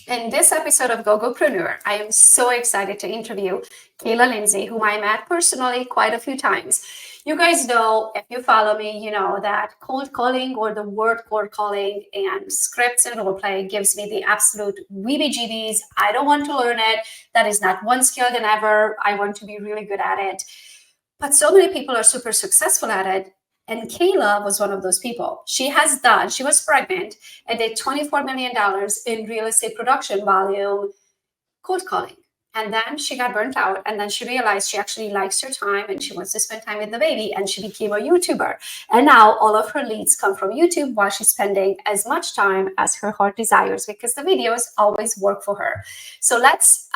In this episode of Gogopreneur, I am so excited to interview Kaila Lindsey, whom I met personally quite a few times. You guys know, if you follow me, you know that cold calling or the word cold calling and scripts and role play gives me the absolute weebie-jeebies. I don't want to learn it. That is not one skill than ever. I want to be really good at it. But so many people are super successful at it. And Kaila was one of those people. She was pregnant and did $24 million in real estate production volume cold calling. And then she got burnt out. And then she realized she actually likes her time and she wants to spend time with the baby. And she became a YouTuber. And now all of her leads come from YouTube while she's spending as much time as her heart desires because the videos always work for her. So let's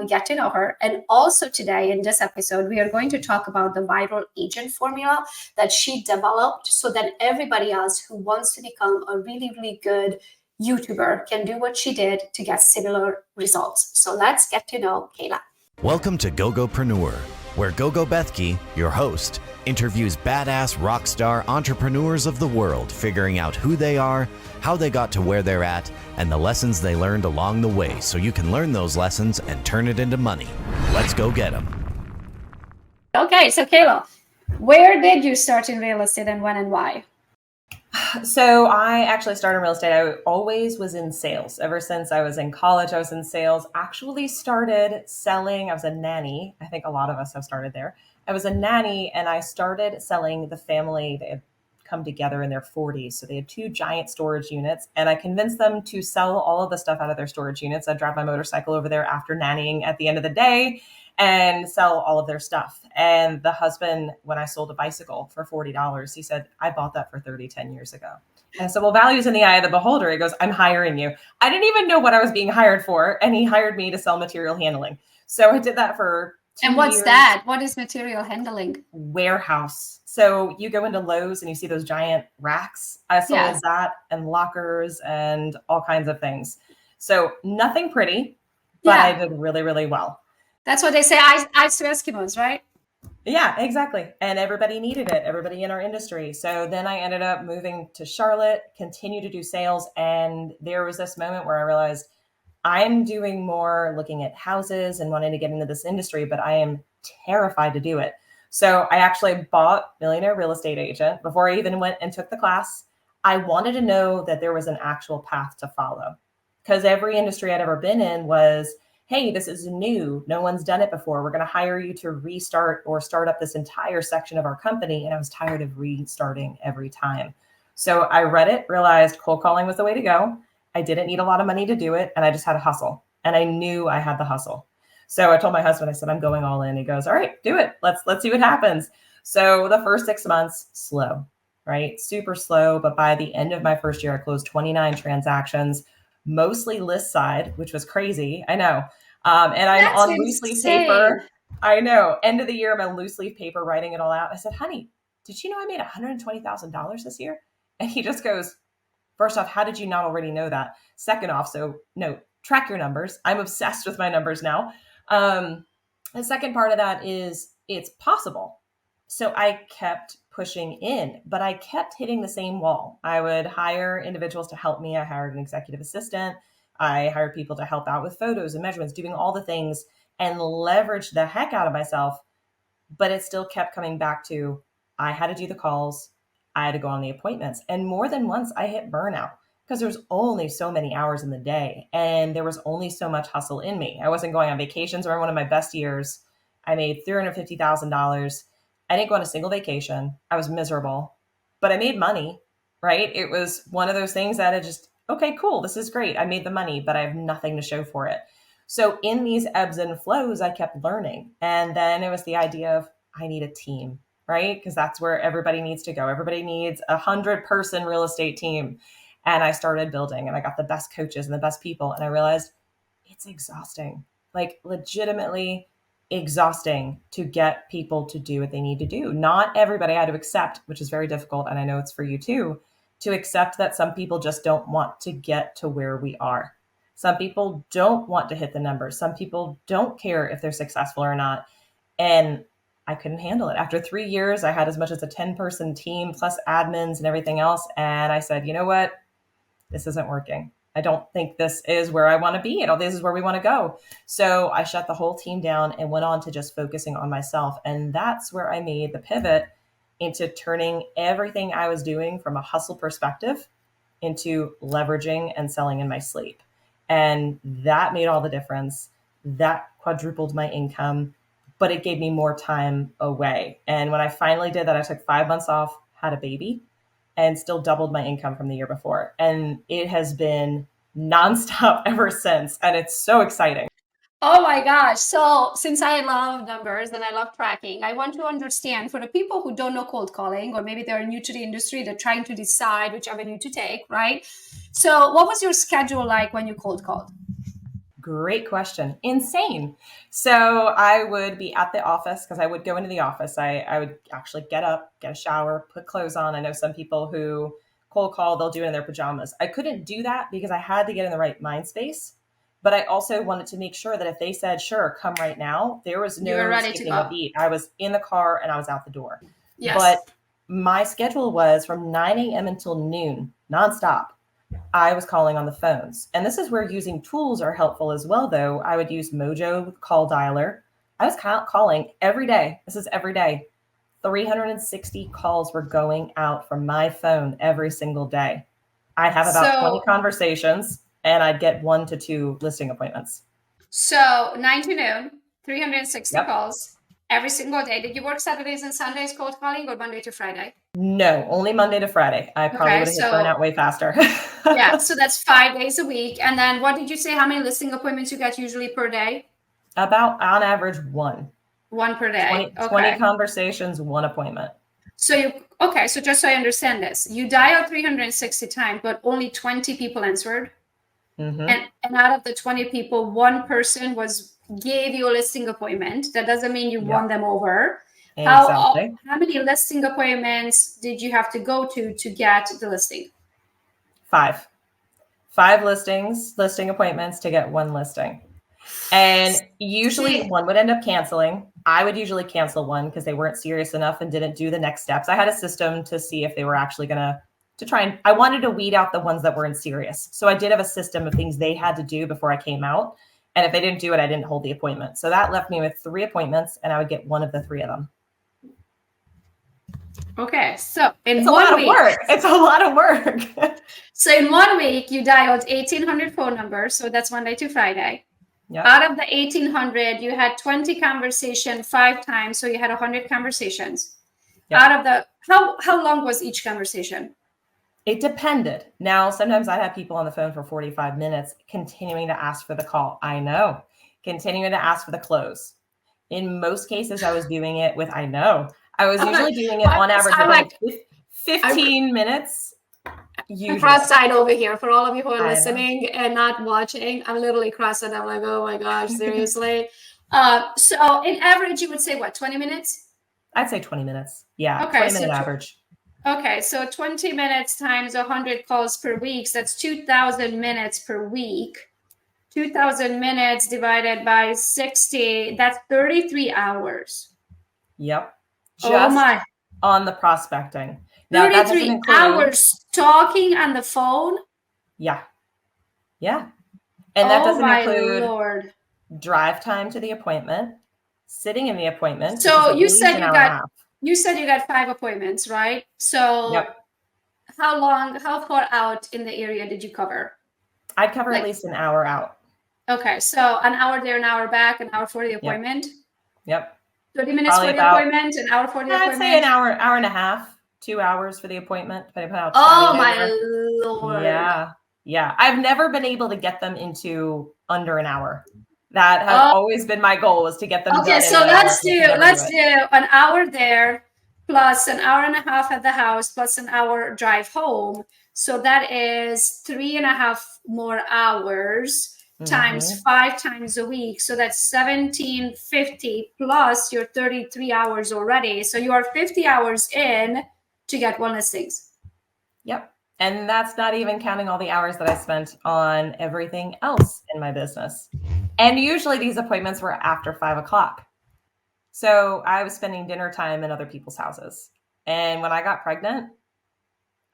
get to know her. And also today in this episode, we are going to talk about the viral agent formula that she developed so that everybody else who wants to become a really, really good YouTuber can do what she did to get similar results. So let's get to know Kaila. Welcome to Gogopreneur, where Gogo Bethke, your host, interviews badass rock star entrepreneurs of the world, figuring out who they are, how they got to where they're at, and the lessons they learned along the way so you can learn those lessons and turn it into money. Let's go get them. Okay, so Kaila, where did you start in real estate and when and why? So I actually started in real estate. I always was in sales. Ever since I was in college, I was in sales. Actually started selling. I was a nanny. I think a lot of us have started there. I was a nanny and I started selling the family. They had come together in their 40s. So they had 2 giant storage units and I convinced them to sell all of the stuff out of their storage units. I'd drive my motorcycle over there after nannying at the end of the day and sell all of their stuff. And the husband, when I sold a bicycle for $40, he said, I bought that for 10 years ago. And I said, well, value's in the eye of the beholder. He goes, I'm hiring you. I didn't even know what I was being hired for. And he hired me to sell material handling. So I did that for 2 And what's years. that? What is material handling? Warehouse. So you go into Lowe's and you see those giant racks. I sold that and lockers and all kinds of things. So nothing pretty, but I did really, really well. That's what they say, ice to Eskimos, right? Yeah, exactly. And everybody needed it, everybody in our industry. So then I ended up moving to Charlotte, continue to do sales. And there was this moment where I realized I'm doing more looking at houses and wanting to get into this industry, but I am terrified to do it. So I actually bought Millionaire Real Estate Agent before I even went and took the class. I wanted to know that there was an actual path to follow because every industry I'd ever been in was, hey, this is new. No one's done it before. We're going to hire you to restart or start up this entire section of our company. And I was tired of restarting every time. So I read it, realized cold calling was the way to go. I didn't need a lot of money to do it. And I just had a hustle. And I knew I had the hustle. So I told my husband, I said, I'm going all in. He goes, all right, do it. Let's see what happens. So the first 6 months, slow, right? Super slow. But by the end of my first year, I closed 29 transactions, mostly list side, which was crazy. I know. And I'm That's on loose leaf paper. I know. End of the year, I'm on loose leaf paper, writing it all out. I said, honey, did you know I made $120,000 this year? And he just goes, first off, how did you not already know that? Second off, track your numbers. I'm obsessed with my numbers now. The second part of that is it's possible. So I kept pushing in, but I kept hitting the same wall. I would hire individuals to help me. I hired an executive assistant. I hired people to help out with photos and measurements, doing all the things and leveraged the heck out of myself. But it still kept coming back to, I had to do the calls. I had to go on the appointments. And more than once I hit burnout because there's only so many hours in the day. And there was only so much hustle in me. I wasn't going on vacations. Or one of my best years, I made $350,000. I didn't go on a single vacation. I was miserable, but I made money, right? It was one of those things that I just, okay, cool. This is great. I made the money, but I have nothing to show for it. So in these ebbs and flows, I kept learning. And then it was the idea of, I need a team, right? Because that's where everybody needs to go. Everybody needs 100-person real estate team. And I started building and I got the best coaches and the best people. And I realized it's exhausting, like legitimately exhausting to get people to do what they need to do. Not everybody had to accept, which is very difficult. And I know it's for you too, to accept that some people just don't want to get to where we are. Some people don't want to hit the numbers. Some people don't care if they're successful or not. And I couldn't handle it. After 3 years, I had as much as a 10-person team plus admins and everything else. And I said, you know what? This isn't working. I don't think this is where I want to be. This is where we want to go. So I shut the whole team down and went on to just focusing on myself. And that's where I made the pivot into turning everything I was doing from a hustle perspective into leveraging and selling in my sleep. And that made all the difference. That quadrupled my income, but it gave me more time away. And when I finally did that, I took 5 months off, had a baby, and still doubled my income from the year before. And it has been nonstop ever since. And it's so exciting. Oh my gosh. So since I love numbers and I love tracking, I want to understand for the people who don't know cold calling, or maybe they're new to the industry, they're trying to decide which avenue to take, right? So what was your schedule like when you cold called? Great question. Insane. So I would be at the office because I would go into the office. I would actually get up, get a shower, put clothes on. I know some people who cold call, they'll do it in their pajamas. I couldn't do that because I had to get in the right mind space. But I also wanted to make sure that if they said, sure, come right now, there was You were no ready to skipping go. a beat. I was in the car and I was out the door. Yes. But my schedule was from 9 a.m. until noon, nonstop. I was calling on the phones. And this is where using tools are helpful as well, though. I would use Mojo Call Dialer. I was calling every day. This is every day. 360 calls were going out from my phone every single day. I'd have about 20 conversations and I'd get 1 to 2 listing appointments. So 9 to noon, 360 calls every single day. Did you work Saturdays and Sundays cold calling, or Monday to Friday? No, only Monday to Friday. I probably would have hit burnout way faster. Yeah, so that's 5 days a week. And then what did you say, how many listing appointments you get usually per day? About, on average, 1. 1 per day. 20 conversations, 1 appointment. So so just so I understand this, you dialed 360 times, but only 20 people answered. Mm-hmm. And out of the 20 people, 1 person gave you a listing appointment. That doesn't mean you won them over. Exactly. How many listing appointments did you have to go to get the listing? 5 listing appointments to get 1 listing. And usually one would end up canceling. I would usually cancel one because they weren't serious enough and didn't do the next steps. I had a system to see if they were actually going to try, and I wanted to weed out the ones that weren't serious. So I did have a system of things they had to do before I came out. And if they didn't do it, I didn't hold the appointment. So that left me with 3 appointments and I would get 1 of the 3 of them. Okay, so it's a lot of work. It's a lot of work. So in 1 week, you dialed 1,800 phone numbers. So that's Monday to Friday. Yep. Out of the 1,800, you had 20 conversations 5 times. So you had 100 conversations. Yep. Out of the, how long was each conversation? It depended. Now, sometimes I had people on the phone for 45 minutes continuing to ask for the call. I know. Continuing to ask for the close. In most cases, I was doing it with, I was usually doing it on average like 15 minutes. I'm cross-eyed over here for all of you who are listening and not watching. I'm literally cross-eyed. I'm like, oh my gosh, seriously. So in average, you would say what, 20 minutes? I'd say 20 minutes. Yeah, okay, 20-minute average. Okay, so 20 minutes times 100 calls per week. So that's 2,000 minutes per week. 2,000 minutes divided by 60, that's 33 hours. Yep. Just on the prospecting. Now, 33 hours talking on the phone? Yeah. Yeah. And that doesn't include drive time to the appointment, sitting in the appointment. So you said you got 5 appointments, right? So how far out in the area did you cover? I'd cover at least an hour out. Okay. So an hour there, an hour back, an hour for the appointment? Yep. 30 minutes for the appointment, an hour for the appointment? I'd say an hour and a half, 2 hours for the appointment, depending on how my Lord. Yeah. Yeah. I've never been able to get them into under an hour. That has always been my goal, was to get them done. Okay, so let's do an hour there plus an hour and a half at the house plus an hour drive home. So that is 3.5 more hours times 5 times a week. So that's 1,750 plus your 33 hours already. So you are 50 hours in to get 1 listings. Yep. And that's not even counting all the hours that I spent on everything else in my business. And usually these appointments were after 5 o'clock. So I was spending dinner time in other people's houses. And when I got pregnant,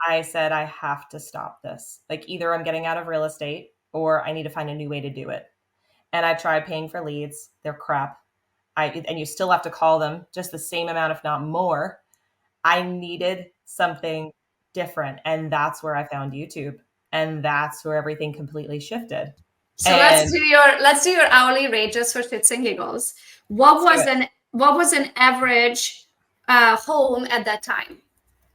I said, I have to stop this. Like either I'm getting out of real estate or I need to find a new way to do it. And I tried paying for leads. They're crap. And you still have to call them just the same amount, if not more. I needed something different. And that's where I found YouTube. And that's where everything completely shifted. So let's do your hourly rate just for shits and giggles. What was an average home at that time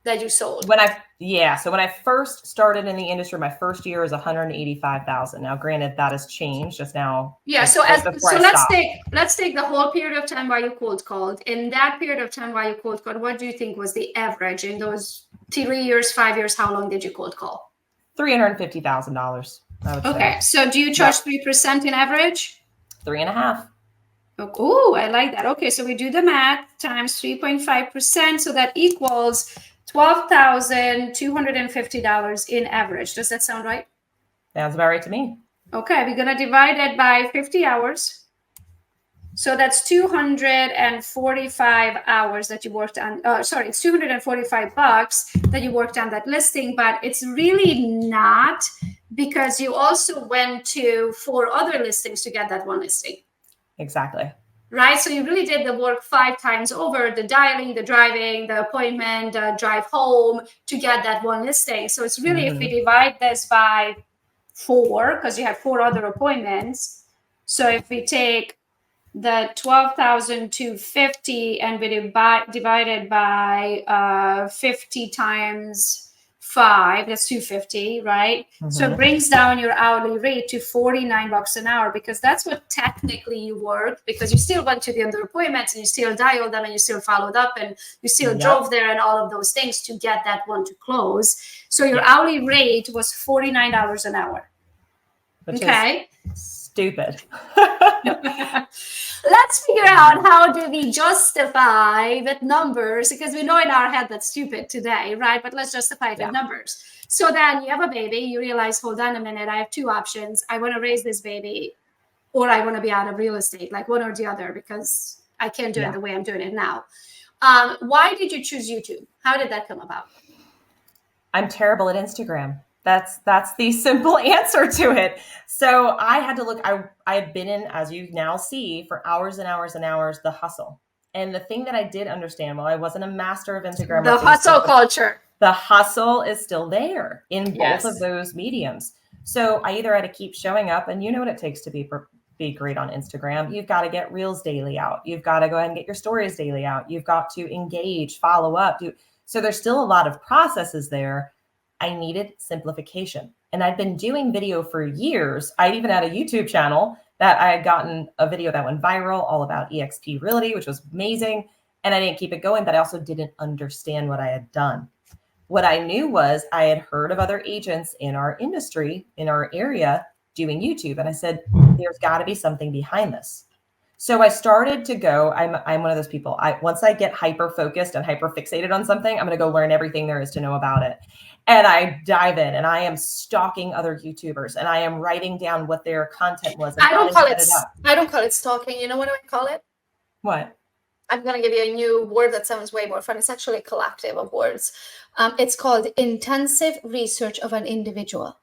that you sold? So when I first started in the industry, my first year was 185,000. Now, granted, that has changed just now. Yeah. So let's take the whole period of time while you cold called. In that period of time while you cold called, what do you think was the average in those 3 years, 5 years? How long did you cold call? $350,000. Okay. So do you charge 3% in average? 3.5%. Oh, I like that. Okay, so we do the math times 3.5%, so that equals $12,250 in average. Does that sound right? Sounds about right to me. Okay, we're gonna divide it by 50 hours. So that's 245 hours that you worked on. It's $245 that you worked on that listing, but it's really not, because you also went to 4 other listings to get that one listing. Exactly. Right? So you really did the work 5 times over, the dialing, the driving, the appointment, the drive home to get that one listing. So it's really, if we divide this by 4, because you have 4 other appointments. So if we take the 12,250 and we divide it by 50 times 5, that's 250, right? So it brings down your hourly rate to $49 an hour, because that's what technically you worked, because you still went to the other appointments and you still dialed them and you still followed up and you still drove there and all of those things to get that one to close. So your hourly rate was $49 an hour. Which is stupid. Let's figure out, how do we justify with numbers, because we know in our head that's stupid today, right? But let's justify it with numbers. So then you have a baby, you realize, hold on a minute, I have 2 options. I want to raise this baby, or I want to be out of real estate, like one or the other, because I can't do it the way I'm doing it now. Why did you choose YouTube? How did that come about? I'm terrible at Instagram. That's the simple answer to it. So I had to look. I had been in, as you now see, for hours and hours and hours, the hustle. And the thing that I did understand, while I wasn't a master of Instagram, the hustle culture. The hustle is still there in both of those mediums. So I either had to keep showing up, and you know what it takes to be great on Instagram. You've got to get reels daily out. You've got to go ahead and get your stories daily out. You've got to engage, follow up. So there's still a lot of processes there. I needed simplification. And I'd been doing video for years. I even had a YouTube channel that I had gotten a video that went viral all about eXp Realty, which was amazing. And I didn't keep it going, but I also didn't understand what I had done. What I knew was I had heard of other agents in our industry, in our area, doing YouTube. And I said, there's got to be something behind this. So I started to go, I'm one of those people. Once I get hyper focused and hyper fixated on something, I'm going to go learn everything there is to know about it. And I dive in and I am stalking other YouTubers and I am writing down what their content was. And I don't call it stalking. You know what I call it? What? I'm going to give you a new word that sounds way more fun. It's actually a collective of words. It's called intensive research of an individual.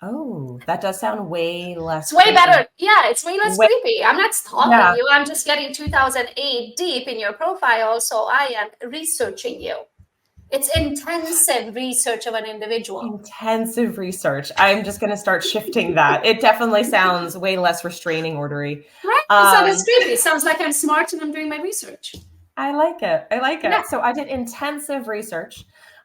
Oh, that does sound way less. It's way better. Yeah, it's way less creepy. I'm not stalking you. I'm just getting 2008 deep in your profile. So I am researching you. It's intensive research of an individual. Intensive research. I'm just going to start shifting that. It definitely sounds way less restraining ordery. Right. So that's creepy. It sounds like I'm smart and I'm doing my research. I like it. Yeah. So I did intensive research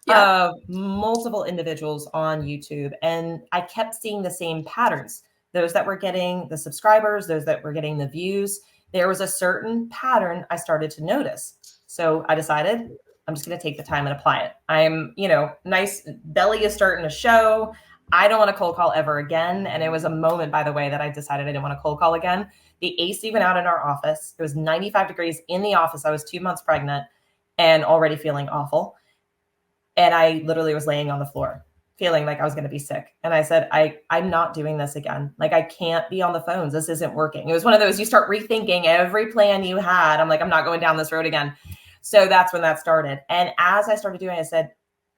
of multiple individuals on YouTube. And I kept seeing the same patterns. Those that were getting the subscribers, those that were getting the views. There was a certain pattern I started to notice. So I decided I'm just going to take the time and apply it. I'm, nice belly is starting to show. I don't want to cold call ever again. And it was a moment, by the way, that I decided I didn't want to cold call again. The AC went out in our office. It was 95 degrees in the office. I was 2 months pregnant and already feeling awful. And I literally was laying on the floor feeling like I was going to be sick. And I said, I'm not doing this again. Like, I can't be on the phones. This isn't working. It was one of those, you start rethinking every plan you had. I'm like, I'm not going down this road again. So that's when that started. And as I started doing it, I said,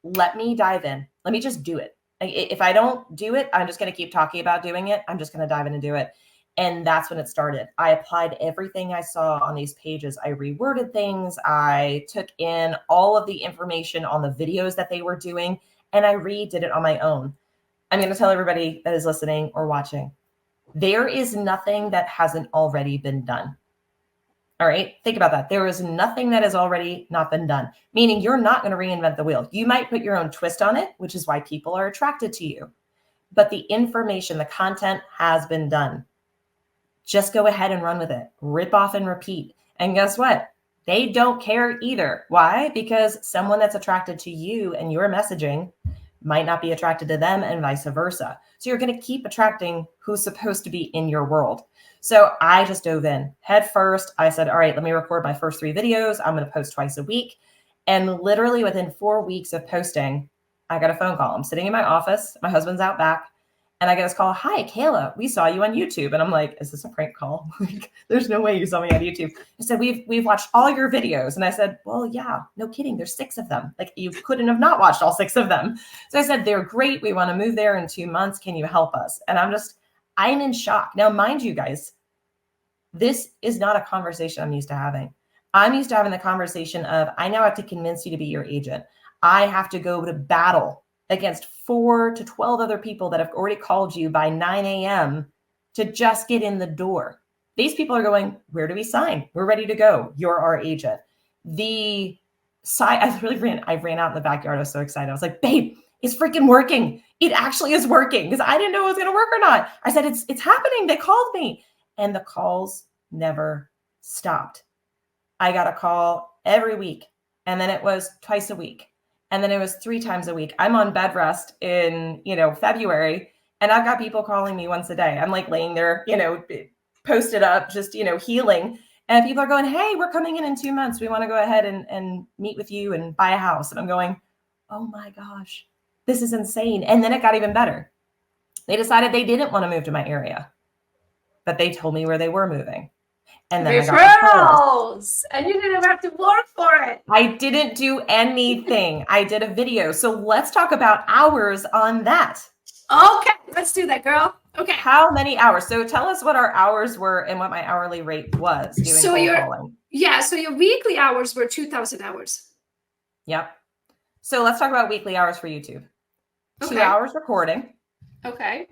let me dive in. Let me just do it. If I don't do it, I'm just going to keep talking about doing it. I'm just going to dive in and do it. And that's when it started. I applied everything I saw on these pages. I reworded things. I took in all of the information on the videos that they were doing, and I redid it on my own. I'm going to tell everybody that is listening or watching, there is nothing that hasn't already been done. All right. Think about that. There is nothing that has already not been done, meaning you're not going to reinvent the wheel. You might put your own twist on it, which is why people are attracted to you. But the information, the content has been done. Just go ahead and run with it. Rip off and repeat. And guess what? They don't care either. Why? Because someone that's attracted to you and your messaging might not be attracted to them and vice versa. So you're going to keep attracting who's supposed to be in your world. So I just dove in head first. I said, all right, let me record my first 3 videos. I'm going to post twice a week. And literally within 4 weeks of posting, I got a phone call. I'm sitting in my office. My husband's out back. And I get this call, hi, Kaila, we saw you on YouTube. And I'm like, is this a prank call? Like, there's no way you saw me on YouTube. I said, we've watched all your videos. And I said, well, yeah, no kidding. There's 6 of them. Like, you couldn't have not watched all 6 of them. So I said, they're great. We want to move there in 2 months. Can you help us? And I'm in shock. Now, mind you guys, this is not a conversation I'm used to having. I'm used to having the conversation of, I now have to convince you to be your agent. I have to go to battle against 4 to 12 other people that have already called you by 9 a.m. to just get in the door. These people are going, where do we sign? We're ready to go. You're our agent. I ran out in the backyard. I was so excited. I was like, babe, it's freaking working. It actually is working, because I didn't know it was going to work or not. I said, it's happening. They called me. And the calls never stopped. I got a call every week. And then it was twice a week. And then it was 3 times a week. I'm on bed rest in, February, and I've got people calling me once a day. I'm like laying there, posted up, just, healing. And people are going, hey, we're coming in 2 months. We want to go ahead and meet with you and buy a house. And I'm going, oh my gosh, this is insane. And then it got even better. They decided they didn't want to move to my area, but they told me where they were moving. And then referrals, and you didn't have to work for it. I didn't do anything. I did a video. So let's talk about hours on that. Okay, let's do that, girl. Okay. How many hours? So tell us what our hours were and what my hourly rate was doing cold calling. Yeah, so your weekly hours were 2,000 hours. Yep. So let's talk about weekly hours for YouTube. Okay. 2 hours recording. Okay.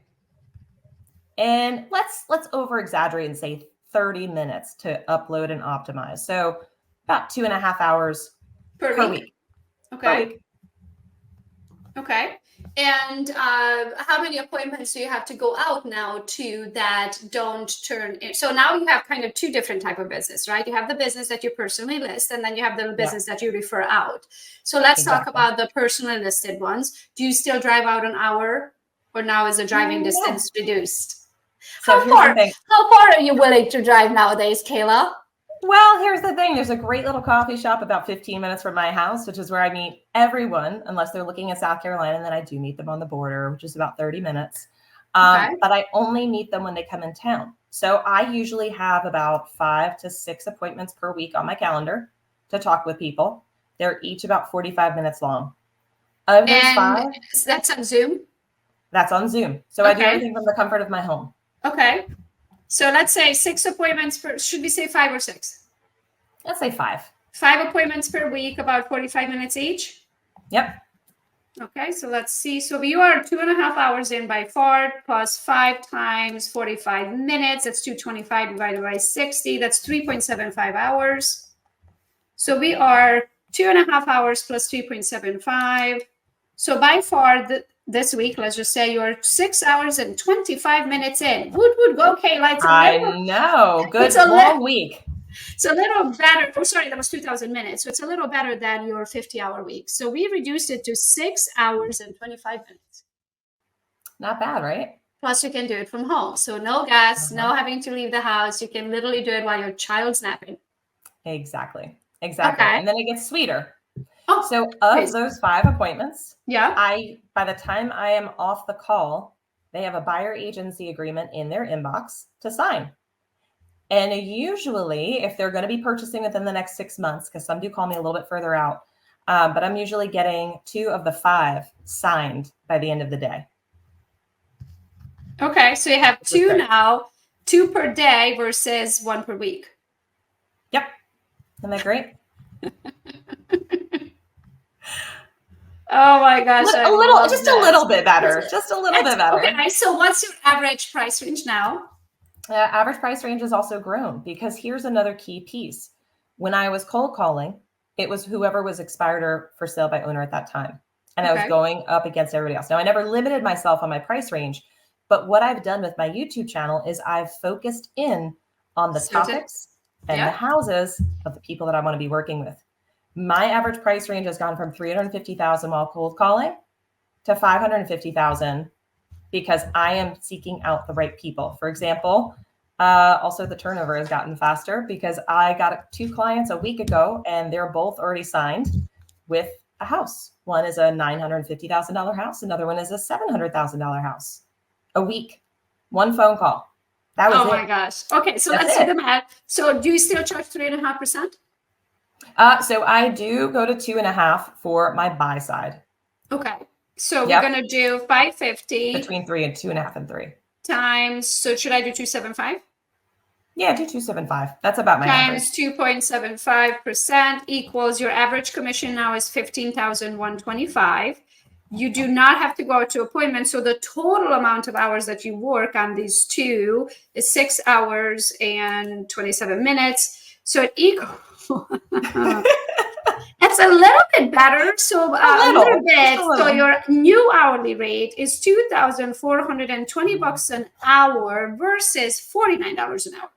And let's over exaggerate and say 30 minutes to upload and optimize. So about 2.5 hours per week. Okay. Per week. Okay. And how many appointments do you have to go out now to that don't turn in? So now you have kind of 2 different type of business, right? You have the business that you personally list, and then you have the business that you refer out. So let's talk about the personally listed ones. Do you still drive out an hour, or now is the driving distance reduced? So how far are you willing to drive nowadays, Kaila? Well, here's the thing. There's a great little coffee shop about 15 minutes from my house, which is where I meet everyone, unless they're looking at South Carolina. And then I do meet them on the border, which is about 30 minutes. But I only meet them when they come in town. So I usually have about 5 to 6 appointments per week on my calendar to talk with people. They're each about 45 minutes long. Of those 5, that's on Zoom? That's on Zoom. So I do everything from the comfort of my home. Okay. So let's say 6 appointments per, should we say 5 or 6? Let's say 5. 5 appointments per week, about 45 minutes each? Yep. Okay, so let's see. So you are 2.5 hours in by far, plus 5 times 45 minutes. That's 225 divided by 60. That's 3.75 hours. So we are 2.5 hours plus 3.75. So by far, this week, let's just say you're 6 hours and 25 minutes in. Would go, Kaila. I know. Good long week. It's a little better. Oh, sorry, that was 2,000 minutes. So it's a little better than your 50-hour week. So we reduced it to 6 hours and 25 minutes. Not bad, right? Plus, you can do it from home. So no gas, no having to leave the house. You can literally do it while your child's napping. Exactly. Okay. And then it gets sweeter. Oh, so of those 5 appointments, by the time I am off the call, they have a buyer agency agreement in their inbox to sign. And usually, if they're going to be purchasing within the next 6 months, because some do call me a little bit further out, but I'm usually getting 2 of the 5 signed by the end of the day. Okay, so you have 2 now, 2 per day versus 1 per week. Yep. Isn't that great? Oh my gosh. A little bit better. Just a little bit better. Okay, so what's your average price range now? Average price range has also grown, because here's another key piece. When I was cold calling, it was whoever was expired or for sale by owner at that time. And I was going up against everybody else. Now, I never limited myself on my price range, but what I've done with my YouTube channel is I've focused in on the topics and the houses of the people that I want to be working with. My average price range has gone from $350,000 while cold calling to $550,000, because I am seeking out the right people. For example, also the turnover has gotten faster, because I got 2 clients a week ago and they're both already signed with a house. One is a $950,000 house. Another one is a $700,000 house. A week, 1 phone call. That was it. Oh my gosh. Okay, so let's do the math. So do you still charge 3.5%? So I do go to 2.5 for my buy side. Okay. So we're gonna do 550 between 3 and 2.5 and 3 times. So should I do 275? Yeah, do 275. That's about my times average. 2.75% equals your average commission now is $15,125. You do not have to go out to appointment. So the total amount of hours that you work on these 2 is 6 hours and 27 minutes. So it equals. It's a little bit better. So a little bit. So your new hourly rate is $2,420 an hour versus $49 an hour.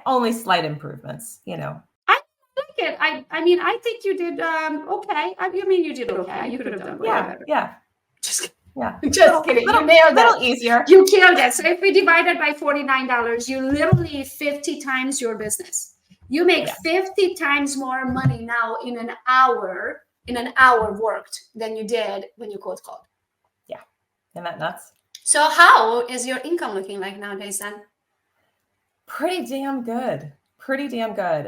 Only slight improvements, you know. I like it. I mean, I think you did okay. I mean, you did okay. You could have done way better. Yeah. Just Just kidding. You nailed it. A little easier. You killed it. So if we divide it by $49, you literally 50 times your business. You make 50 times more money now in an hour worked than you did when you cold called. Yeah. Isn't that nuts? So how is your income looking like nowadays then? Pretty damn good.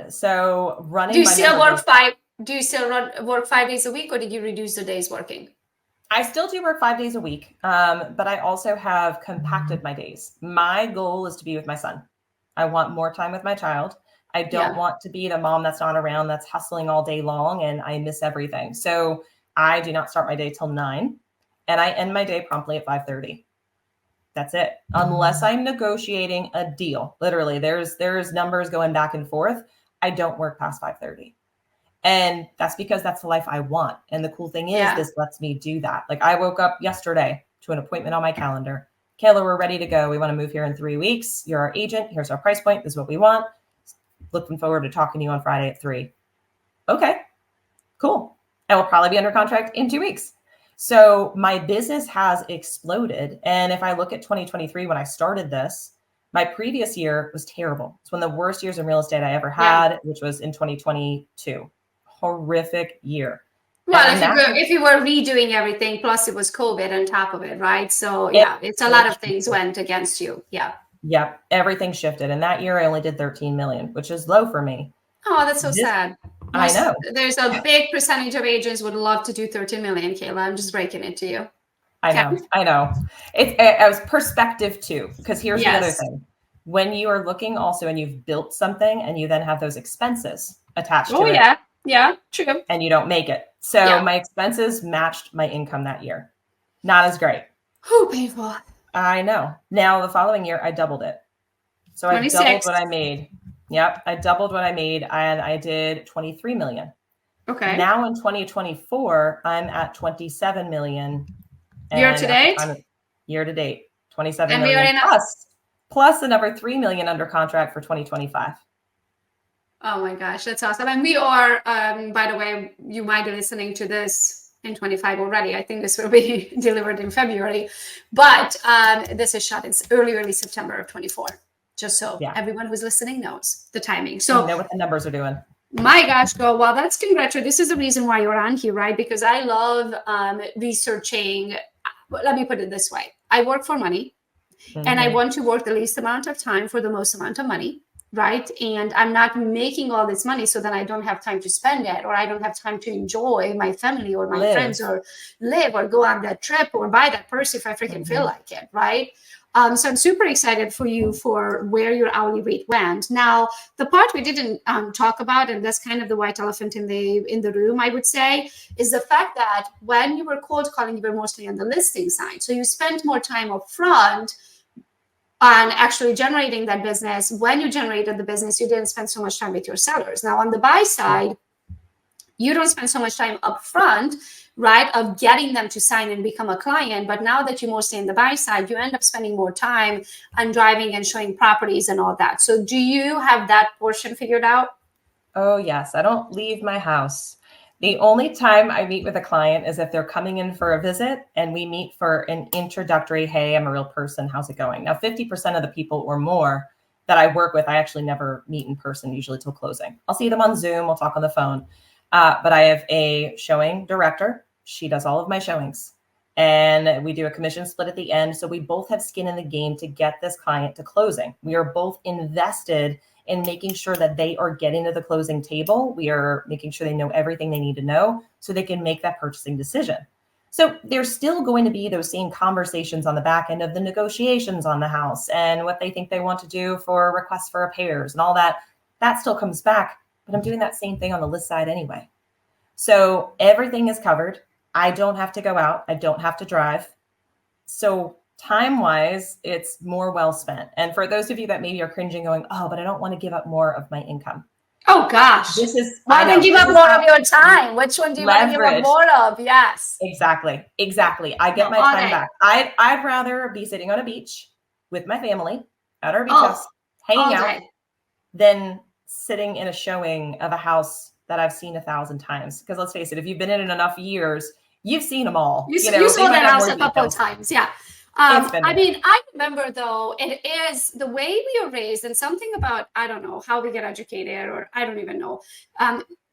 So running. Do you still work 5 days a week, or did you reduce the days working? I still do work 5 days a week, but I also have compacted my days. My goal is to be with my son. I want more time with my child. I don't want to be the mom that's not around, that's hustling all day long, and I miss everything. So I do not start my day till 9, and I end my day promptly at 5:30. That's it. Unless I'm negotiating a deal. Literally, there's numbers going back and forth. I don't work past 5:30. And that's because that's the life I want. And the cool thing is this lets me do that. Like, I woke up yesterday to an appointment on my calendar. Kaila, we're ready to go. We want to move here in 3 weeks. You're our agent. Here's our price point. This is what we want. Looking forward to talking to you on Friday at 3. Okay, cool. I will probably be under contract in 2 weeks. So my business has exploded. And if I look at 2023, when I started this, my previous year was terrible. It's one of the worst years in real estate I ever had, which was in 2022. Horrific year. Well, if you were redoing everything, plus it was COVID on top of it, right? So it's a lot of things went against you. Yeah. Yep. Everything shifted. And that year I only did 13 million, which is low for me. Oh, that's so sad. I know. There's a big percentage of agents would love to do 13 million, Kaila. I'm just breaking it to you. I know. It was perspective too, because here's the other thing. When you are looking also and you've built something and you then have those expenses attached to it. Yeah, true. And you don't make it. So my expenses matched my income that year. Not as great. Whew, painful. I know. Now the following year I doubled it. So I doubled what I made. Yep. I doubled what I made and I did 23 million. Okay. Now in 2024, I'm at 27 million. Year to date? Year to date. 27 million plus another 3 million under contract for 2025. Oh my gosh, that's awesome. And we are, by the way, you might be listening to this in 25 already. I think this will be delivered in February, but this is shot in early September of 24. Just so everyone who's listening knows the timing. So you know what the numbers are doing. My gosh, girl. Well, that's congratulations. This is the reason why you're on here, right? Because I love researching. Let me put it this way. I work for money and I want to work the least amount of time for the most amount of money. right? And I'm not making all this money so that I don't have time to spend it, or I don't have time to enjoy my family or my friends, or live or go on that trip or buy that purse if I freaking feel like it, right? So I'm super excited for you for where your hourly rate went. Now, the part we didn't talk about, and that's kind of the white elephant in the room, I would say, is the fact that when you were cold calling, you were mostly on the listing side. So you spent more time up front on actually generating that business. When you generated the business, you didn't spend so much time with your sellers. Now, on the buy side, you don't spend so much time up front, right, of getting them to sign and become a client. But now that you're mostly in the buy side, you end up spending more time on driving and showing properties and all that. So do you have that portion figured out? Oh, yes. I don't leave my house. The only time I meet with a client is if they're coming in for a visit and we meet for an introductory, hey, I'm a real person, how's it going? Now, 50% of the people or more that I work with, I actually never meet in person, usually till closing. I'll see them on Zoom, we'll talk on the phone. But I have a showing director. She does all of my showings. And we do a commission split at the end. So we both have skin in the game to get this client to closing. We are both invested in making sure that they are getting to the closing table. We are making sure they know everything they need to know so they can make that purchasing decision. So there's still going to be those same conversations on the back end of the negotiations on the house and what they think they want to do for requests for repairs and all that. That still comes back, but I'm doing that same thing on the list side anyway. So everything is covered. I don't have to go out. I don't have to drive. So time-wise, it's more well spent. And for those of you that maybe are cringing going, oh, but I don't want to give up more of my income. Oh, gosh. Why don't you give up more of your time? Which one do you want to give up more of? Yes. Exactly. I get my time back. I'd rather be sitting on a beach with my family at our beach house, hanging out, than sitting in a showing of a house that I've seen 1,000 times. Because let's face it, if you've been in it enough years, you've seen them all. You saw that house a couple of times. Yeah. I mean, I remember though, it is the way we are raised and something about, I don't know how we get educated, or I don't even know.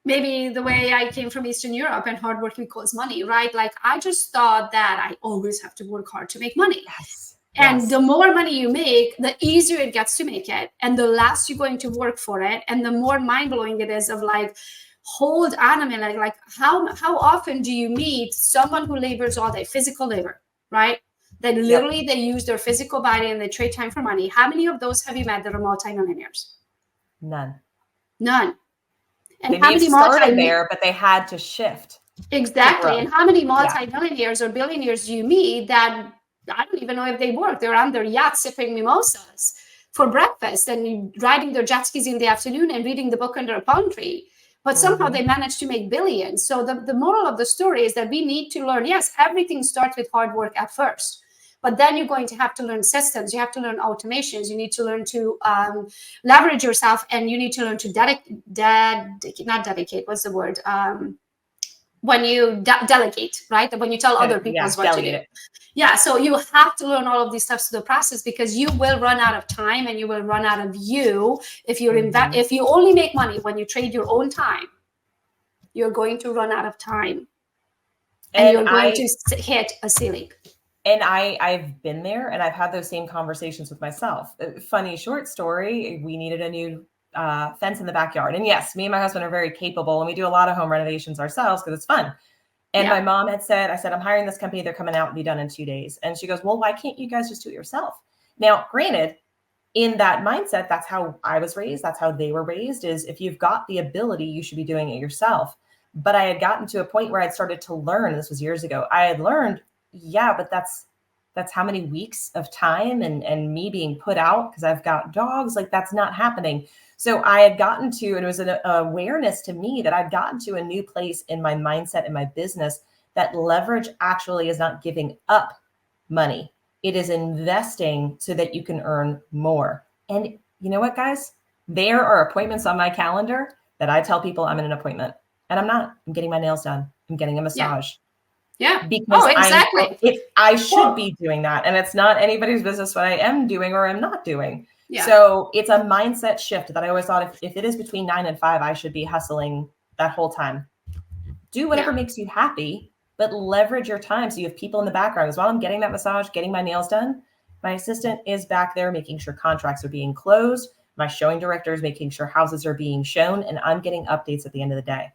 Maybe the way I came from Eastern Europe and hard work equals money, right? Like I just thought that I always have to work hard to make money. Yes. And the more money you make, the easier it gets to make it. And the less you're going to work for it. And the more mind-blowing it is of like, hold on a minute, like how often do you meet someone who labors all day, physical labor, right? That literally they use their physical body and they trade time for money. How many of those have you met that are multimillionaires? None. And they how many started there, but they had to shift. Exactly. And how many multimillionaires or billionaires do you meet that I don't even know if they work? They're on their yacht sipping mimosas for breakfast and riding their jet skis in the afternoon and reading the book under a palm tree. But somehow they managed to make billions. So the moral of the story is that we need to learn, yes, everything starts with hard work at first. But then you're going to have to learn systems. You have to learn automations. You need to learn to leverage yourself, and you need to learn to dedicate. What's the word? When you delegate, right? When you tell other people what to do. Yeah, so you have to learn all of these steps to the process, because you will run out of time and you will run out of you if you're if you only make money when you trade your own time. You're going to run out of time, and you're going to hit a ceiling. And I've been there, and I've had those same conversations with myself. Funny short story, we needed a new fence in the backyard. And yes, me and my husband are very capable, and we do a lot of home renovations ourselves because it's fun. And my mom had said, I said, I'm hiring this company. They're coming out and be done in 2 days. And she goes, well, why can't you guys just do it yourself? Now, granted, in that mindset, that's how I was raised. That's how they were raised, is if you've got the ability, you should be doing it yourself. But I had gotten to a point where I'd started to learn, this was years ago, I had learned, but that's how many weeks of time and me being put out because I've got dogs, like that's not happening. So I had gotten to, and it was an awareness to me that I'd gotten to a new place in my mindset and my business, that leverage actually is not giving up money. It is investing so that you can earn more. And you know what, guys? There are appointments on my calendar that I tell people I'm in an appointment, and I'm not. I'm getting my nails done. I'm getting a massage. Yeah. Because I should be doing that. And it's not anybody's business what I am doing or am not doing. Yeah. So it's a mindset shift that I always thought if it is between 9 and 5, I should be hustling that whole time. Do whatever makes you happy, but leverage your time. So you have people in the background. As while I'm getting that massage, getting my nails done, my assistant is back there making sure contracts are being closed, my showing directors, making sure houses are being shown, and I'm getting updates at the end of the day.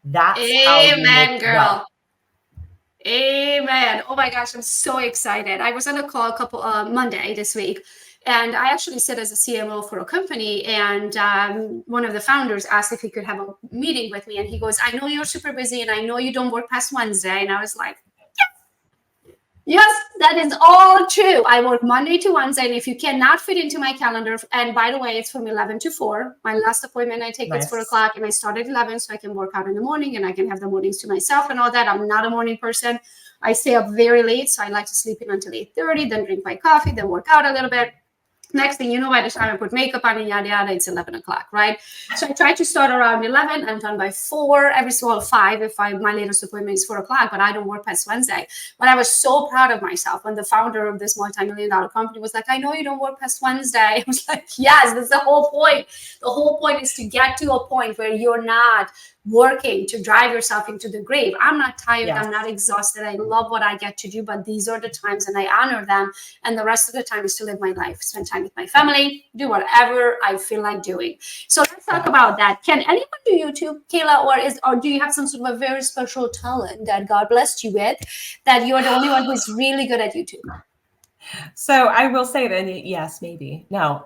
That's how you make Amen, girl. wealth. Amen. Oh my gosh, I'm so excited. I was on a call Monday this week, and I actually sit as a CMO for a company, and one of the founders asked if he could have a meeting with me, and he goes, I know you're super busy, and I know you don't work past Wednesday. And I was like, yes, that is all true. I work Monday to Wednesday, and if you cannot fit into my calendar, and by the way, it's from 11 to 4. My last appointment I take is 4 o'clock, and I start at 11, so I can work out in the morning, and I can have the mornings to myself and all that. I'm not a morning person. I stay up very late, so I like to sleep in until 8:30, then drink my coffee, then work out a little bit. Next thing you know, by the time I put makeup on and yada yada, it's 11 o'clock, right? So I try to start around 11. I'm done by 4. Every so well 5 if my latest appointment is 4 o'clock, but I don't work past Wednesday. But I was so proud of myself when the founder of this multi-million-dollar company was like, I know you don't work past Wednesday. I was like, yes, that's the whole point. The whole point is to get to a point where you're not working to drive yourself into the grave. I'm not tired. Yes. I'm not exhausted. I love what I get to do, but these are the times, and I honor them. And the rest of the time is to live my life, spend time with my family, do whatever I feel like doing. So let's talk about that. Can anyone do YouTube, Kaila, or do you have some sort of a very special talent that God blessed you with, that you're the only one who's really good at YouTube? So I will say that yes, maybe. No,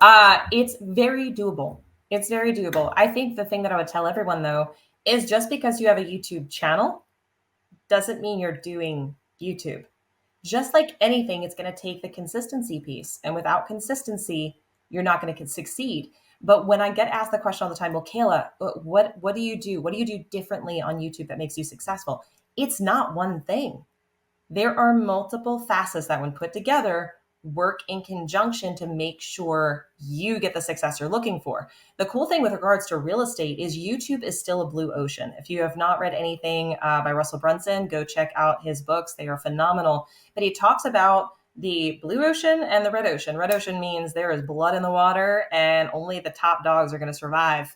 it's very doable. It's very doable. I think the thing that I would tell everyone, though, is just because you have a YouTube channel doesn't mean you're doing YouTube. Just like anything, it's going to take the consistency piece. And without consistency, you're not going to succeed. But when I get asked the question all the time, well, Kaila, what do you do? What do you do differently on YouTube that makes you successful? It's not one thing. There are multiple facets that when put together work in conjunction to make sure you get the success you're looking for. The cool thing with regards to real estate is YouTube is still a blue ocean. If you have not read anything by Russell Brunson, go check out his books. They are phenomenal. But he talks about the blue ocean and the red ocean. Red ocean means there is blood in the water and only the top dogs are going to survive.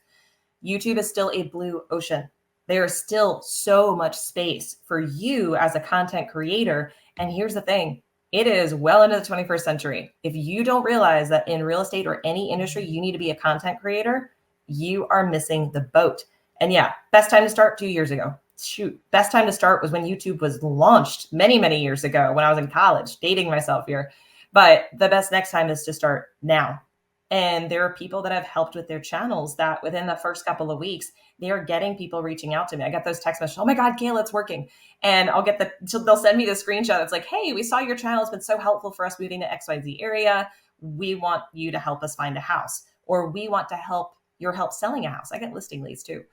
YouTube is still a blue ocean. There is still so much space for you as a content creator. And here's the thing. It is well into the 21st century. If you don't realize that in real estate or any industry, you need to be a content creator, you are missing the boat. And yeah, best time to start 2 years ago. Shoot, best time to start was when YouTube was launched many, many years ago when I was in college, dating myself here. But the best next time is to start now. And there are people that have helped with their channels that within the first couple of weeks, they are getting people reaching out to me. I got those text messages, oh my God, Kaila, it's working. And they'll send me the screenshot that's like, hey, we saw your channel. It's been so helpful for us moving to XYZ area. We want you to help us find a house, or we want to help your help selling a house. I get listing leads too.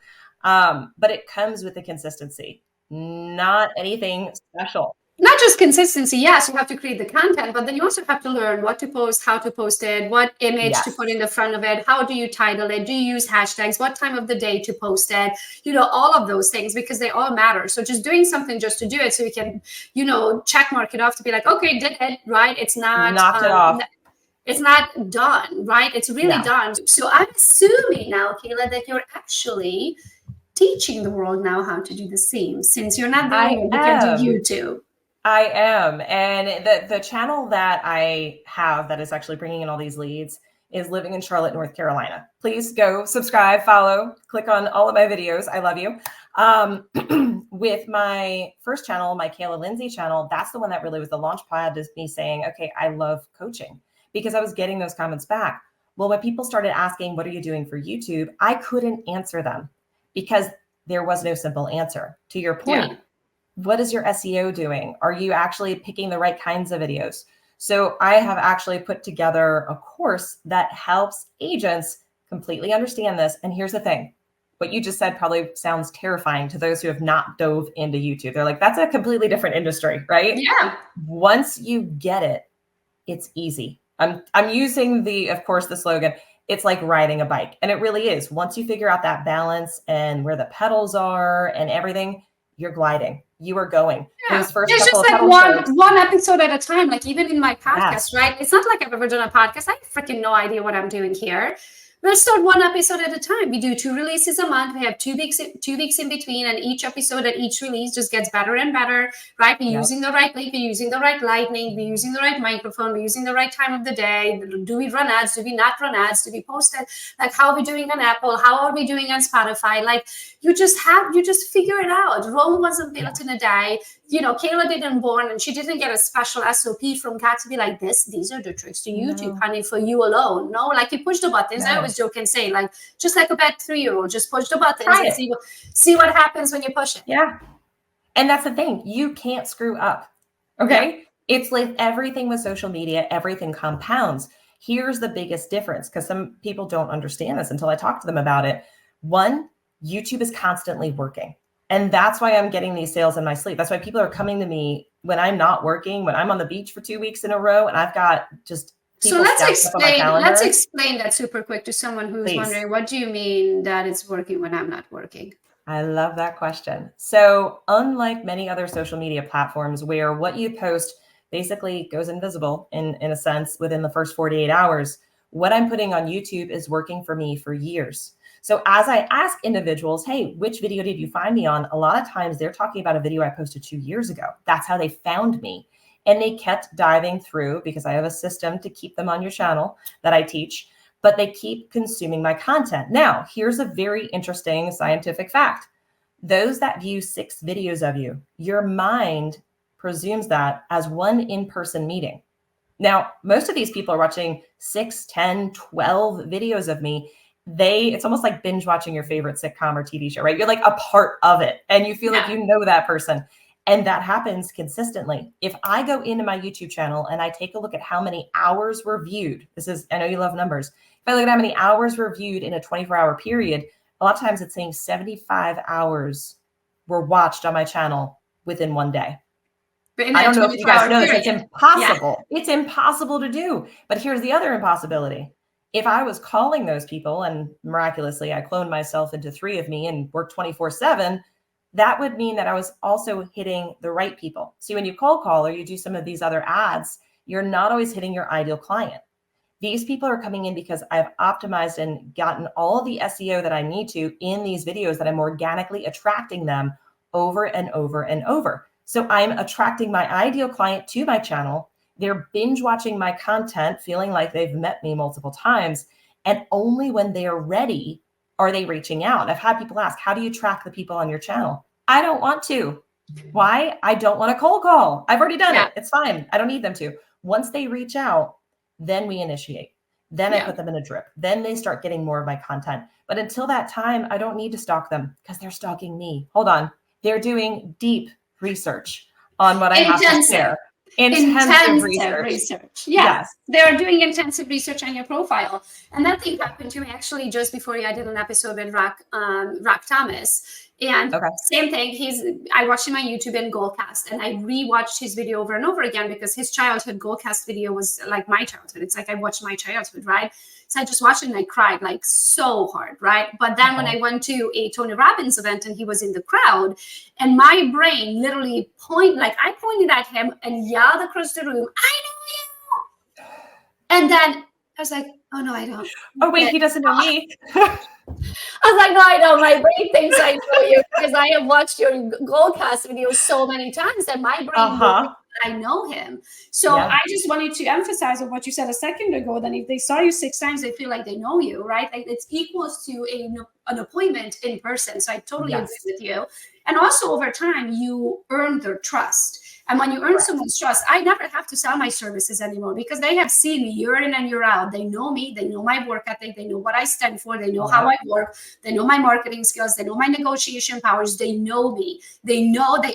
But it comes with the consistency, not anything special. Not just consistency. Yes, you have to create the content, but then you also have to learn what to post, how to post it, what image to put in the front of it, how do you title it, do you use hashtags, what time of the day to post it, all of those things, because they all matter. So just doing something just to do it so you can, check mark it off to be like, okay, did it, right? It's not knocked it off. It's not done, right? It's really done. So I'm assuming now, Kaila, that you're actually teaching the world now how to do the same, since you're not the only one who can do YouTube. I am. And the channel that I have that is actually bringing in all these leads is Living in Charlotte, North Carolina. Please go subscribe, follow, click on all of my videos. I love you. With my first channel, my Kaila Lindsey channel, that's the one that really was the launch pad to me saying, okay, I love coaching, because I was getting those comments back. Well, when people started asking, what are you doing for YouTube? I couldn't answer them because there was no simple answer. To your point. Yeah. What is your SEO doing? Are you actually picking the right kinds of videos? So I have actually put together a course that helps agents completely understand this. And here's the thing. What you just said probably sounds terrifying to those who have not dove into YouTube. They're like, that's a completely different industry, right? Yeah. Once you get it, it's easy. I'm using the slogan, it's like riding a bike. And it really is. Once you figure out that balance and where the pedals are and everything, you're gliding. You are going. Yeah. It's just like one episode at a time. Like even in my podcast, right? It's not like I've ever done a podcast. I have freaking no idea what I'm doing here. Let's start one episode at a time. We do 2 releases a month. We have 2 weeks in between, and each episode and each release just gets better and better, right? We're using the right link, we're using the right lighting, we're using the right microphone, we're using the right time of the day. Do we run ads? Do we not run ads? Do we post it? Like, how are we doing on Apple? How are we doing on Spotify? Like, you just figure it out. Rome wasn't built in a day. You know, Kaila didn't born, and she didn't get a special SOP from God to be like, these are the tricks to YouTube, honey, for you alone. No, like, you push the buttons. I always joke and say, like, just like a bad 3-year-old, just push the buttons and see what happens when you push it. Yeah. And that's the thing. You can't screw up. Okay. Yeah. It's like everything with social media, everything compounds. Here's the biggest difference, because some people don't understand this until I talk to them about it. One, YouTube is constantly working. And that's why I'm getting these sales in my sleep. That's why people are coming to me when I'm not working, when I'm on the beach for 2 weeks in a row, and I've got just people. So let's explain that super quick to someone who's wondering, what do you mean that it's working when I'm not working? I love that question. So unlike many other social media platforms where what you post basically goes invisible in a sense within the first 48 hours, what I'm putting on YouTube is working for me for years. So as I ask individuals, hey, which video did you find me on? A lot of times they're talking about a video I posted 2 years ago. That's how they found me. And they kept diving through, because I have a system to keep them on your channel that I teach, but they keep consuming my content. Now, here's a very interesting scientific fact. Those that view 6 videos of you, your mind presumes that as one in-person meeting. Now, most of these people are watching 6, 10, 12 videos of me. It's almost like binge watching your favorite sitcom or TV show, right? You're like a part of it and you feel like you know that person. And that happens consistently. If I go into my YouTube channel and I take a look at how many hours were viewed, I know you love numbers. If I look at how many hours were viewed in a 24-hour period, a lot of times it's saying 75 hours were watched on my channel within one day. I don't know if you guys know this. It's impossible. Yeah. It's impossible to do. But here's the other impossibility. If I was calling those people and miraculously I cloned myself into 3 of me and worked 24/7, that would mean that I was also hitting the right people. See, when you cold call or you do some of these other ads, you're not always hitting your ideal client. These people are coming in because I've optimized and gotten all the SEO that I need to in these videos, that I'm organically attracting them over and over and over. So I'm attracting my ideal client to my channel. They're binge watching my content, feeling like they've met me multiple times. And only when they are ready are they reaching out. I've had people ask, how do you track the people on your channel? I don't want to. Why? I don't want to cold call. I've already done it. It's fine. I don't need them to. Once they reach out, then we initiate. Then I put them in a drip. Then they start getting more of my content. But until that time, I don't need to stalk them because they're stalking me. Hold on. They're doing deep research on what I have to share. Intensive research. Yes. They're doing intensive research on your profile. And that thing happened to me actually just before I did an episode with Rock Thomas. And same thing, I watched him on YouTube in Goalcast, and I rewatched his video over and over again because his childhood Goalcast video was like my childhood. It's like I watched my childhood, right? So I just watched it and I cried like so hard, right? But then when I went to a Tony Robbins event and he was in the crowd, and my brain literally I pointed at him and yelled across the room, I know you. And then I was like, oh no, I don't. Oh wait, he doesn't know me. I was like, no, I know. My brain thinks I know you because I have watched your Goalcast videos so many times that my brain knows I know him. So I just wanted to emphasize on what you said a second ago, that if they saw you 6 times, they feel like they know you, right? Like it's equals to an appointment in person. So I totally agree with you. And also over time, you earn their trust. And when you earn someone's trust, I never have to sell my services anymore because they have seen me year in and year out. They know me. They know my work ethic. They know what I stand for. They know how I work. They know my marketing skills. They know my negotiation powers. They know me. They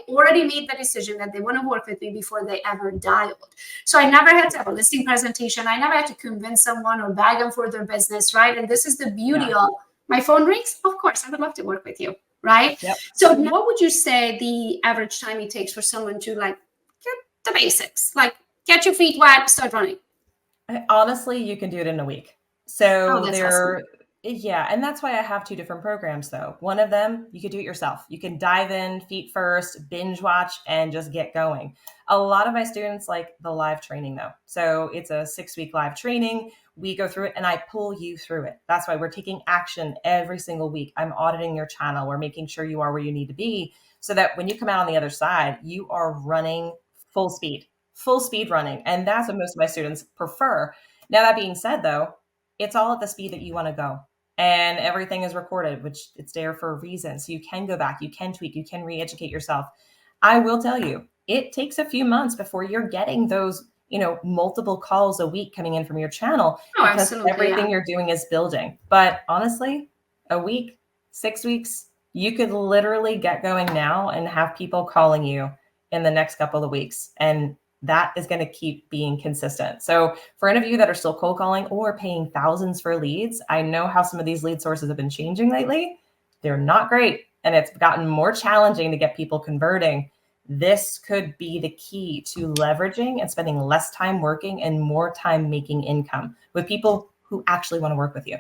already made the decision that they want to work with me before they ever dialed. So I never had to have a listing presentation. I never had to convince someone or beg them for their business, right? And this is the beauty of my phone rings. Of course, I would love to work with you. Right. Yep. So what would you say the average time it takes for someone to get the basics, like get your feet wet, start running? Honestly, you can do it in a week. So awesome. Yeah, and that's why I have two different programs though. One of them, you could do it yourself. You can dive in feet first, binge watch, and just get going. A lot of my students like the live training though. So it's a 6-week live training. We go through it and I pull you through it. That's why we're taking action every single week. I'm auditing your channel. We're making sure you are where you need to be so that when you come out on the other side, you are running full speed running. And that's what most of my students prefer. Now, that being said though, it's all at the speed that you want to go, and everything is recorded, which it's there for a reason. So you can go back, you can tweak, you can re-educate yourself. I will tell you, it takes a few months before you're getting those, multiple calls a week coming in from your channel Oh, because absolutely. everything Yeah. you're doing is building. But honestly, a week, 6 weeks, you could literally get going now and have people calling you in the next couple of weeks. And that is going to keep being consistent. So for any of you that are still cold calling or paying thousands for leads, I know how some of these lead sources have been changing lately. They're not great. And it's gotten more challenging to get people converting. This could be the key to leveraging and spending less time working and more time making income with people who actually want to work with you.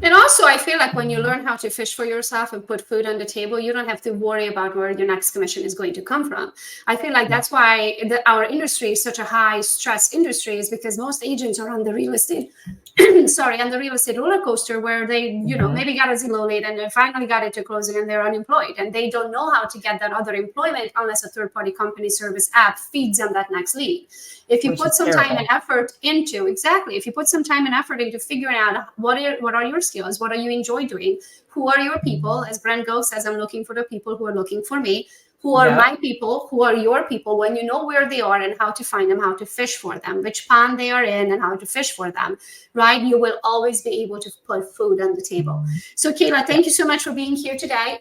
And also, I feel like when you learn how to fish for yourself and put food on the table, you don't have to worry about where your next commission is going to come from. I feel like that's why our industry is such a high stress industry, is because most agents are on the real estate, on the real estate roller coaster where they, maybe got a Zillow lead and they finally got it to closing and they're unemployed and they don't know how to get that other employment unless a third-party company service app feeds them that next lead. If you put some time and effort into, if you put some time and effort into figuring out what are your skills, what do you enjoy doing, who are your people, as Brent Go says, I'm looking for the people who are looking for me, who are my people, who are your people, when you know where they are and how to find them, how to fish for them, which pond they are in and how to fish for them, right? You will always be able to put food on the table. So Kaila, thank you so much for being here today.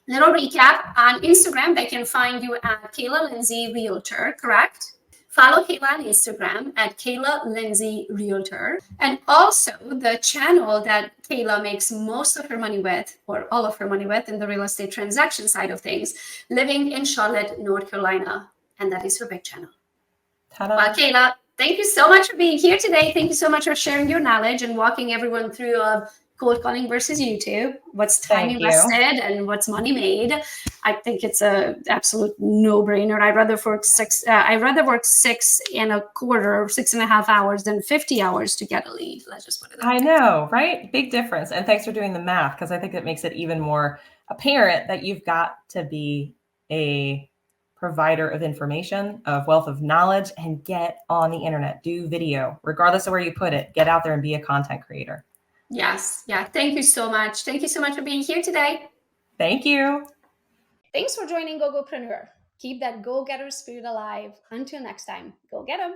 Little recap, on Instagram, they can find you at Kaila Lindsey Realtor, correct? Follow Kaila on Instagram at Kaila Lindsey Realtor. And also the channel that Kaila makes most of her money with, or all of her money with, in the real estate transaction side of things, living in Charlotte, North Carolina. And that is her big channel. Ta-da. Well, Kaila, thank you so much for being here today. Thank you so much for sharing your knowledge and walking everyone through cold calling versus YouTube, what's time invested and what's money made. I think it's a absolute no-brainer. I'd rather work 6.25 hours than 50 hours to get a lead. Let's just put it that way. I know, right? Big difference. And thanks for doing the math, because I think it makes it even more apparent that you've got to be a provider of information, of wealth of knowledge, and get on the internet, do video, regardless of where you put it, get out there and be a content creator. Yes. Yeah. Thank you so much. Thank you so much for being here today. Thank you. Thanks for joining Gogopreneur. Keep that go-getter spirit alive. Until next time, go get 'em.